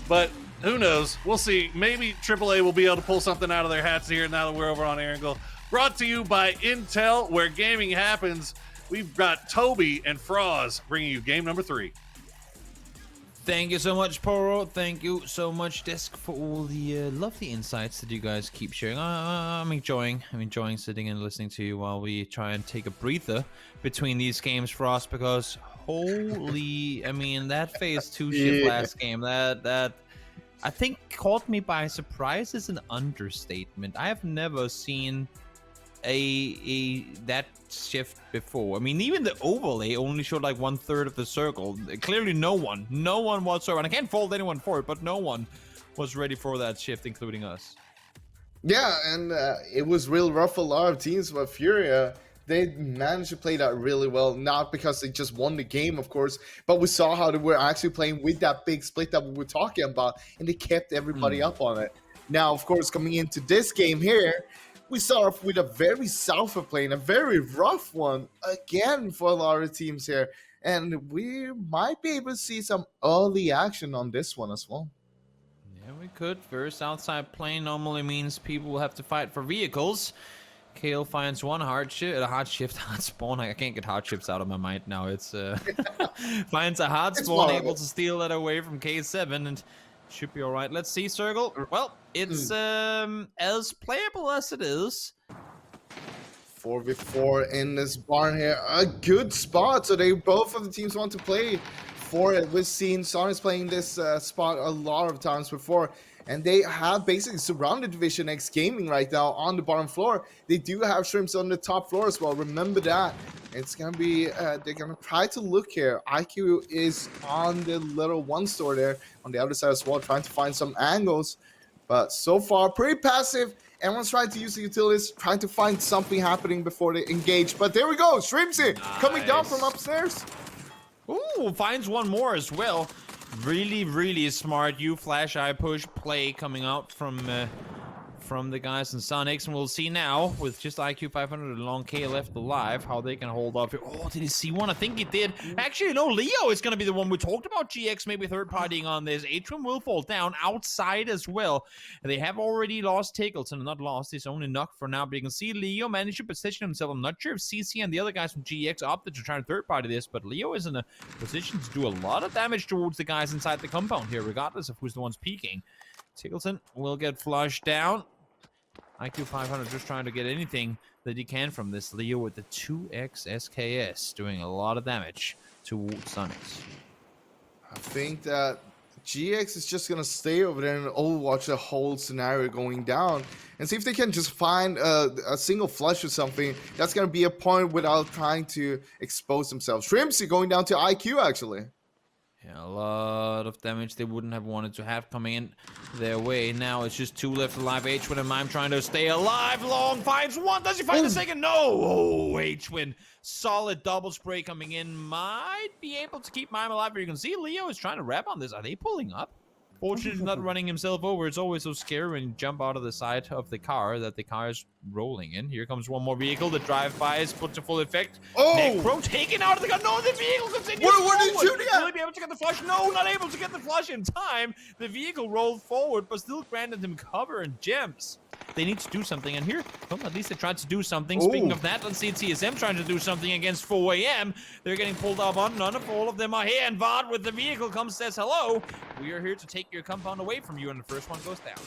But who knows? We'll see. Maybe AAA will be able to pull something out of their hats here now that we're over on Erangel. Brought to you by Intel, where gaming happens. We've got Toby and Froz bringing you game number 3. Thank you so much, Poro. Thank you so much, Disc, for all the lovely insights that you guys keep sharing. I'm enjoying sitting and listening to you while we try and take a breather between these games for us, because holy, I mean, that phase 2 shift last game, that I think caught me by surprise is an understatement. I have never seen that shift before. I mean, even the overlay only showed like 1/3 of the circle. Clearly no one whatsoever, and I can't fault anyone for it, but no one was ready for that shift, including us. Yeah, and it was real rough for a lot of teams, but Furia, they managed to play that really well, not because they just won the game, of course, but we saw how they were actually playing with that big split that we were talking about, and they kept everybody up on it. Now, of course, coming into this game here, we start off with a very soft plane, a very rough one, again, for a lot of teams here. And we might be able to see some early action on this one as well. Yeah, we could. First outside plane normally means people will have to fight for vehicles. Kale finds one hard spawn. I can't get hard shifts out of my mind now. It's finds a hard spawn, able to steal that away from K7, and should be all right. Let's see, Circle. Well, it's as playable as it is. 4v4 in this barn here. A good spot. So both of the teams want to play for it. We've seen Sonics playing this spot a lot of times before, and they have basically surrounded Division X Gaming right now on the bottom floor. They do have Shrimps on the top floor as well. Remember that. It's going to be, they're going to try to look here. IQ is on the little one store there on the other side as well, trying to find some angles. But so far, pretty passive. Everyone's trying to use the utilities, trying to find something happening before they engage. But there we go. Shrimpsy coming down from upstairs. Ooh, finds one more as well. Really, really smart flash eye push play coming out from the guys in Sonics, and we'll see now with just IQ 500 and Long K left alive how they can hold off. Oh, did he see one? I think he did. Actually, no, Leo is going to be the one. We talked about GX maybe third partying on this. Atrium will fall down outside as well. And they have already lost Tickleton. Not lost, he's only knocked for now, but you can see Leo managed to position himself. I'm not sure if CC and the other guys from GX opted to try and third party this, but Leo is in a position to do a lot of damage towards the guys inside the compound here, regardless of who's the ones peeking. Tickleton will get flushed down. IQ 500 just trying to get anything that he can from this. Leo with the 2x SKS doing a lot of damage to Sonics. I think that GX is just going to stay over there and overwatch the whole scenario going down and see if they can just find a single flush or something. That's going to be a point without trying to expose themselves. Shrimpsy going down to IQ, actually. Yeah, a lot of damage they wouldn't have wanted to have coming in their way. Now it's just 2 left alive. H-Win and Mime trying to stay alive. Long finds one. Does he find the second? No. Oh, H-Win. Solid double spray coming in. Might be able to keep Mime alive. But you can see Leo is trying to wrap on this. Are they pulling up? Fortunately, not running himself over. It's always so scary when you jump out of the side of the car that the car is rolling in. Here comes one more vehicle. The drive-by is put to full effect. Oh! Necro taken out of the gun. No, the vehicle continues What forward. did you do? Will he be able to get the flush? No, not able to get the flush in time. The vehicle rolled forward, but still granted him cover and gems. They need to do something, and here, well, at least they tried to do something. Speaking of that, let's see TSM trying to do something against 4 AM. They're getting pulled up on. None of all of them are here, and Vod with the vehicle comes, says hello. We are here to take your compound away from you, and the first one goes down.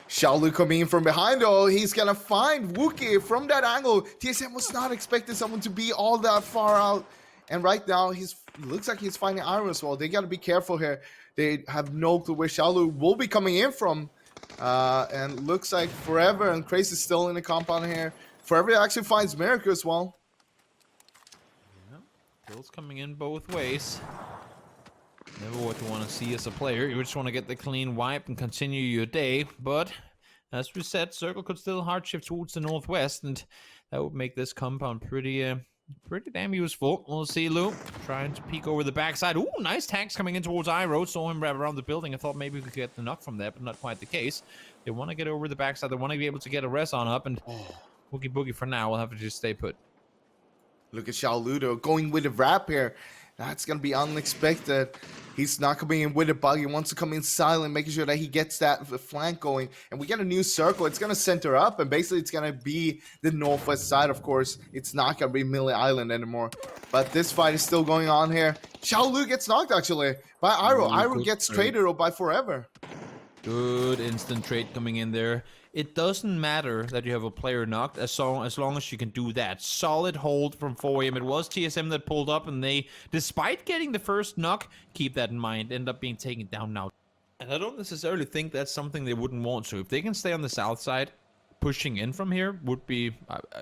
Xiaolu coming in from behind, though. He's going to find Wookie from that angle. TSM was not expecting someone to be all that far out. And right now, looks like he's finding Iron as well. They got to be careful here. They have no clue where Xiaolu will be coming in from. And looks like Forever and Crazy is still in the compound here. Forever actually finds Miracle as well. Yeah, kills coming in both ways. Never what you want to see as a player. You just want to get the clean wipe and continue your day. But as we said, Circle could still hard shift towards the northwest, and that would make this compound pretty damn useful. We'll see Lou trying to peek over the backside. Ooh, nice tanks coming in towards Iroh. Saw him wrap around the building. I thought maybe we could get the knock from that, but not quite the case. They want to get over the backside. They want to be able to get a res on up, and Boogie Boogie for now will have to just stay put. Look at Xiaolu though, going with the wrap here. That's going to be unexpected. He's not coming in with a bug. He wants to come in silent, making sure that he gets that flank going. And we get a new circle. It's going to center up, and basically it's going to be the northwest side, of course. It's not going to be Millie Island anymore. But this fight is still going on here. Xiao Lu gets knocked, actually, by Iroh. Iroh gets traded by Forever. Good instant trade coming in there. It doesn't matter that you have a player knocked as long as you can do that. Solid hold from 4AM. It was TSM that pulled up, and they, despite getting the first knock, keep that in mind, end up being taken down now. And I don't necessarily think that's something they wouldn't want to. If they can stay on the south side, pushing in from here would be,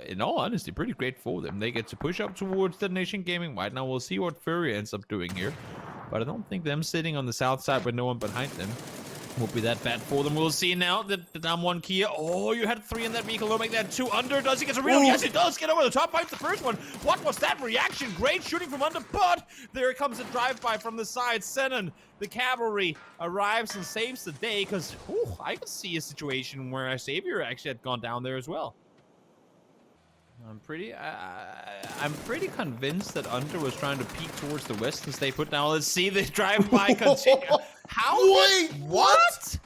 in all honesty, pretty great for them. They get to push up towards Detonation Gaming White. Now we'll see what Fury ends up doing here. But I don't think them sitting on the south side with no one behind them won't be that bad for them. We'll see now that the down one Kia. Oh, you had 3 in that vehicle. Don't make that 2 under. Does he get a real? Yes, he does. Get over the top. Finds the first one. What was that reaction? Great shooting from under, but there comes a drive-by from the side. Senan, the cavalry, arrives and saves the day, because I could see a situation where Xavier actually had gone down there as well. I'm pretty convinced that Under was trying to peek towards the west and stay put. Now let's see the drive-by continue. How? Wait, what?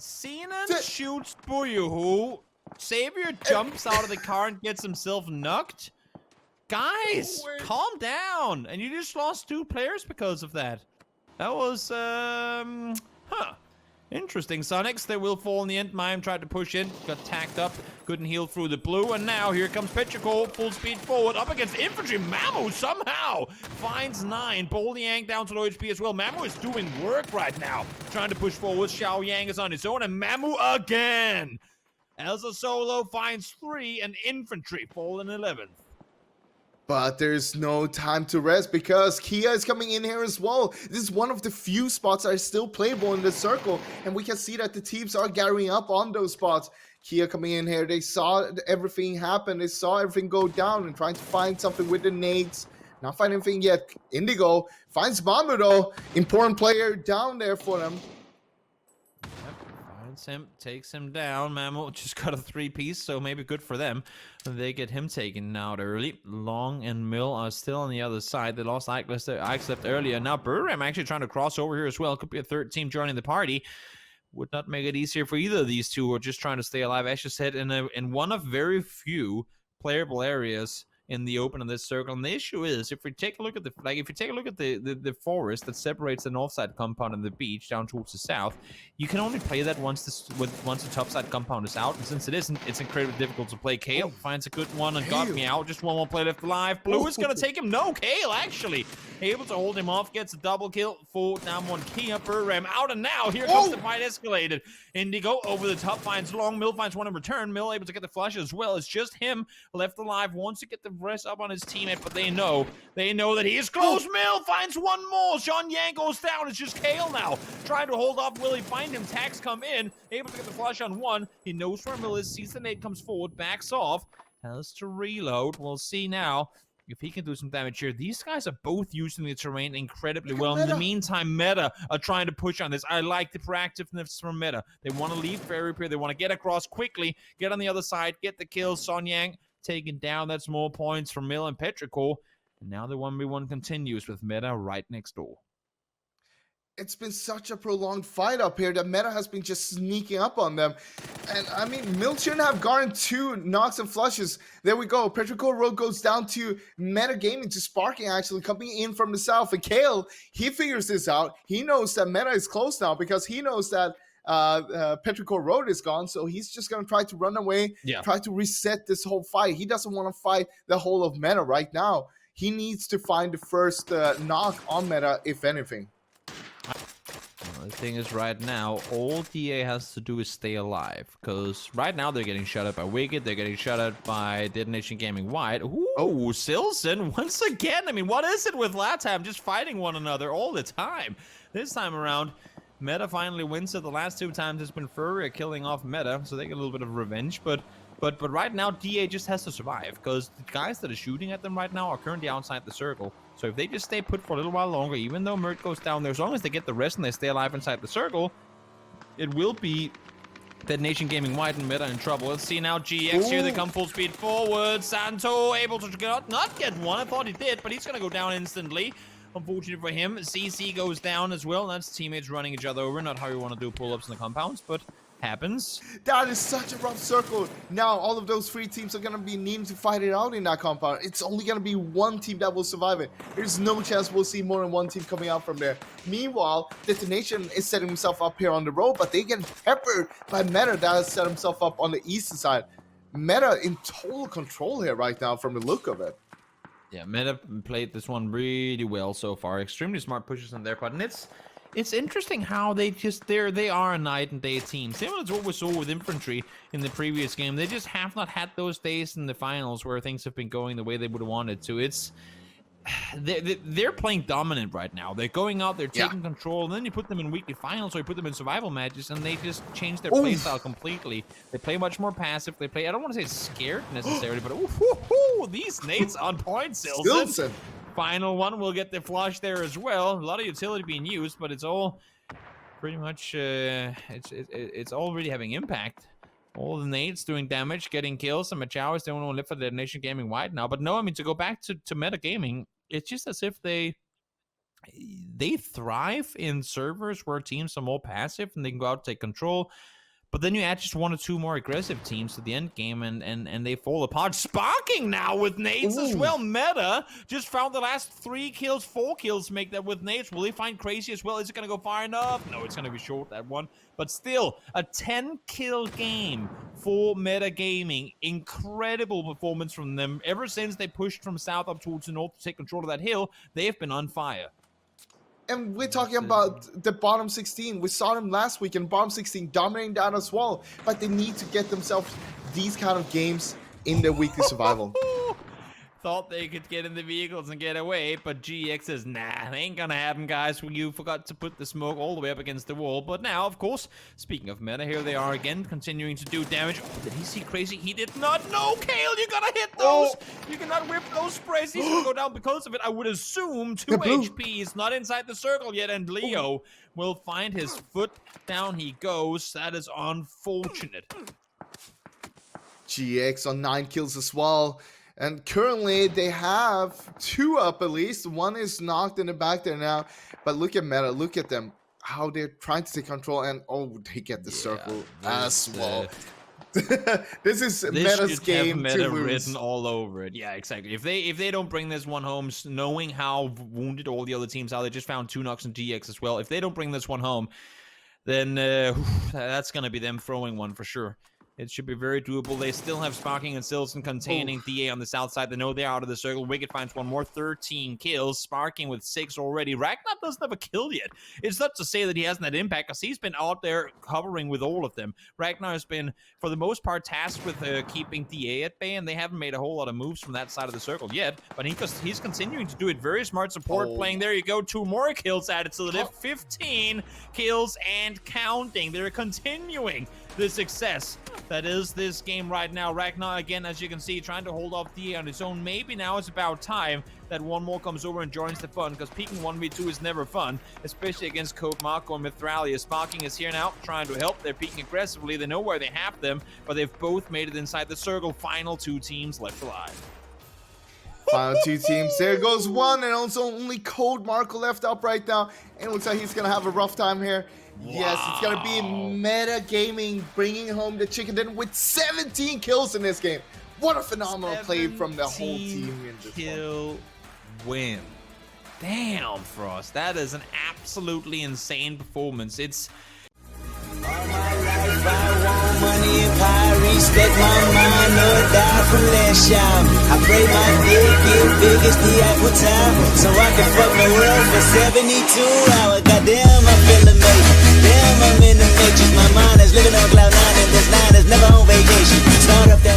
Senan shoots Buyuhu. Xavier jumps out of the car and gets himself knocked. Guys, calm down. And you just lost 2 players because of that. That was, interesting. Sonics, they will fall in the end. Mime tried to push in, got tacked up, couldn't heal through the blue, and now here comes Petrichor, full speed forward, up against infantry. Mamu somehow finds 9. Boliang down to low HP as well. Mamu is doing work right now, trying to push forward. Xiao Yang is on his own, and Mamu again. Elsa Solo finds 3, and infantry fall in 11th. But there's no time to rest because Kia is coming in here as well. This is one of the few spots that are still playable in the circle, and we can see that the teams are gathering up on those spots. Kia coming in here, they saw everything happen, they saw everything go down and trying to find something with the nades. Not finding anything yet. Indigo finds Mamu though, important player down there for them. Him, takes him down. Mamu just got a 3-piece, so maybe good for them. They get him taken out early. Long and Mill are still on the other side. They lost Ike left earlier. Now Buram actually trying to cross over here as well. Could be a third team joining the party. Would not make it easier for either of these two who are just trying to stay alive. As you said, in one of very few playable areas in the open of this circle. And the issue is, if we take a look at the forest that separates the north side compound and the beach down towards the south, you can only play that once the top side compound is out. And since it isn't, it's incredibly difficult to play. Kale finds a good one and got me out. Just one more play left alive. Blue is gonna take him. No, Kale actually able to hold him off. Gets a double kill for down one Kia. Buram out, and now here comes the fight escalated. Indigo over the top finds Long. Mill finds one in return. Mill able to get the flush as well. It's just him left alive. Wants to get the rest up on his teammate, but they know that he is close. Mill finds one more. Sean Yang goes down. It's just Kale now trying to hold off. Will he find him? Tags come in, able to get the flush on one. He knows where Mill is, sees the nade, comes forward, backs off, has to reload. We'll see now if he can do some damage here. These guys are both using the terrain incredibly well. In the meantime, Meta are trying to push on this. I like the proactiveness from Meta. They want to leave Fairy Pier. They want to get across quickly, get on the other side, get the kill. Son Yang taken down. That's more points from Mill and Petrichor. And now the 1v1 continues with Meta right next door. It's been such a prolonged fight up here that Meta has been just sneaking up on them. And I mean, Mill shouldn't have gotten 2 knocks and flushes. There we go. Petrichor Road goes down to Meta Gaming, to Sparking actually coming in from the south. And Kale, he figures this out. He knows that Meta is close now because he knows that Petrichor Road is gone. So he's just going to try to run away, try to reset this whole fight. He doesn't want to fight the whole of Meta right now. He needs to find the first knock on Meta, if anything. The thing is, right now, all DA has to do is stay alive. Because right now, they're getting shut up by Wicked. They're getting shut up by Detonation Gaming White. Ooh, Silson, once again. I mean, what is it with Latam just fighting one another all the time? This time around, Meta finally wins it. The last 2 times it's been Furrier killing off Meta. So they get a little bit of revenge. But right now, DA just has to survive. Because the guys that are shooting at them right now are currently outside the circle. So if they just stay put for a little while longer, even though Mert goes down there, as long as they get the rest and they stay alive inside the circle, it will be Detonation Gaming White and Meta in trouble. Let's see now, GX here. They come full speed forward. Santo able to not get one. I thought he did, but he's going to go down instantly. Unfortunate for him, CC goes down as well. That's teammates running each other over. Not how you want to do pull-ups in the compounds, but happens. That is such a rough circle. Now all of those 3 teams are going to be needing to fight it out in that compound. It's only going to be one team that will survive it. There's no chance we'll see more than one team coming out from there. Meanwhile, Detonation is setting himself up here on the road, but they get peppered by Meta that has set himself up on the eastern side. Meta in total control here right now from the look of it. Yeah, Meta played this one really well so far. Extremely smart pushes on their part, and it's interesting how they are a night and day team. Same as what we saw with Infantry in the previous game. They just have not had those days in the finals where things have been going the way they would have wanted to. They're playing dominant right now. They're going out, they're taking control, and then you put them in weekly finals or you put them in survival matches, and they just change their playstyle completely. They play much more passive. They play, I don't want to say scared necessarily, but these nades on point, Silson. Final one will get the flush there as well. A lot of utility being used, but it's all pretty much it's all really having impact. All the nades doing damage, getting kills, and Machao is the only one left for the Nation Gaming wide now. But no, I mean, to go back to meta gaming, it's just as if they thrive in servers where teams are more passive and they can go out and take control. But then you add just 1 or 2 more aggressive teams to the end game, and they fall apart. Sparking now with nades as well. Meta just found the last 3 kills, 4 kills make that with nades. Will they find Crazy as well? Is it going to go far enough? No, it's going to be short, that one. But still, a 10-kill game for Meta Gaming. Incredible performance from them. Ever since they pushed from south up towards the north to take control of that hill, they have been on fire. And we're talking about the bottom 16. We saw them last week in bottom 16 dominating that as well. But they need to get themselves these kind of games in their weekly survival. Thought they could get in the vehicles and get away, but GX says, nah, it ain't gonna happen, guys. You forgot to put the smoke all the way up against the wall. But now, of course, speaking of meta, here they are again, continuing to do damage. Oh, did he see Crazy? He did not. No, Kale, you gotta hit those. You cannot whip those sprays. He's gonna go down because of it. I would assume 2 HP is not inside the circle yet, and Leo will find his foot. Down he goes. That is unfortunate. GX on 9 kills as well. And currently, they have 2 up at least. 1 is knocked in the back there now. But look at Meta. Look at them. How they're trying to take control. And, they get the circle as well. This is Meta's game Meta to lose. written all over it. Yeah, exactly. If they don't bring this one home, knowing how wounded all the other teams are, they just found 2 knocks in GX as well. If they don't bring this one home, then that's going to be them throwing one for sure. It should be very doable. They still have Sparking and Silson containing DA on the south side. They know they're out of the circle. Wicked finds 1 more. 13 kills. Sparking with 6 already. Ragnar doesn't have a kill yet. It's not to say that he hasn't had impact, because he's been out there covering with all of them. Ragnar has been, for the most part, tasked with keeping DA at bay, and they haven't made a whole lot of moves from that side of the circle yet. But he's continuing to do it. Very smart support playing. There you go. 2 more kills added to the list. 15 kills and counting. They're continuing the success that is this game right now. Ragnar, again, as you can see, trying to hold off DA on his own. Maybe now it's about time that 1 more comes over and joins the fun, because peeking 1v2 is never fun, especially against Code Marco and Mithralia. Sparking is here now, trying to help. They're peeking aggressively. They know where they have them, but they've both made it inside the circle. Final 2 teams left alive. Final 2 teams. There goes 1, and also only Code Marco left up right now. And it looks like he's going to have a rough time here. Wow. Yes, it's going to be Meta Gaming bringing home the chicken dinner with 17 kills in this game. What a phenomenal play from the whole team in this kill win. Damn, Frost. That is an absolutely insane performance. It's... All my life I want money and power, respect my mind, or die from last shot. I pray my dick get big as the Eiffel Tower, so I can fuck the world for 72 hours. Goddamn, I feel amazing. Damn, I'm in the matrix. My mind is living on cloud 9, and this 9 is never on vacation. Start up that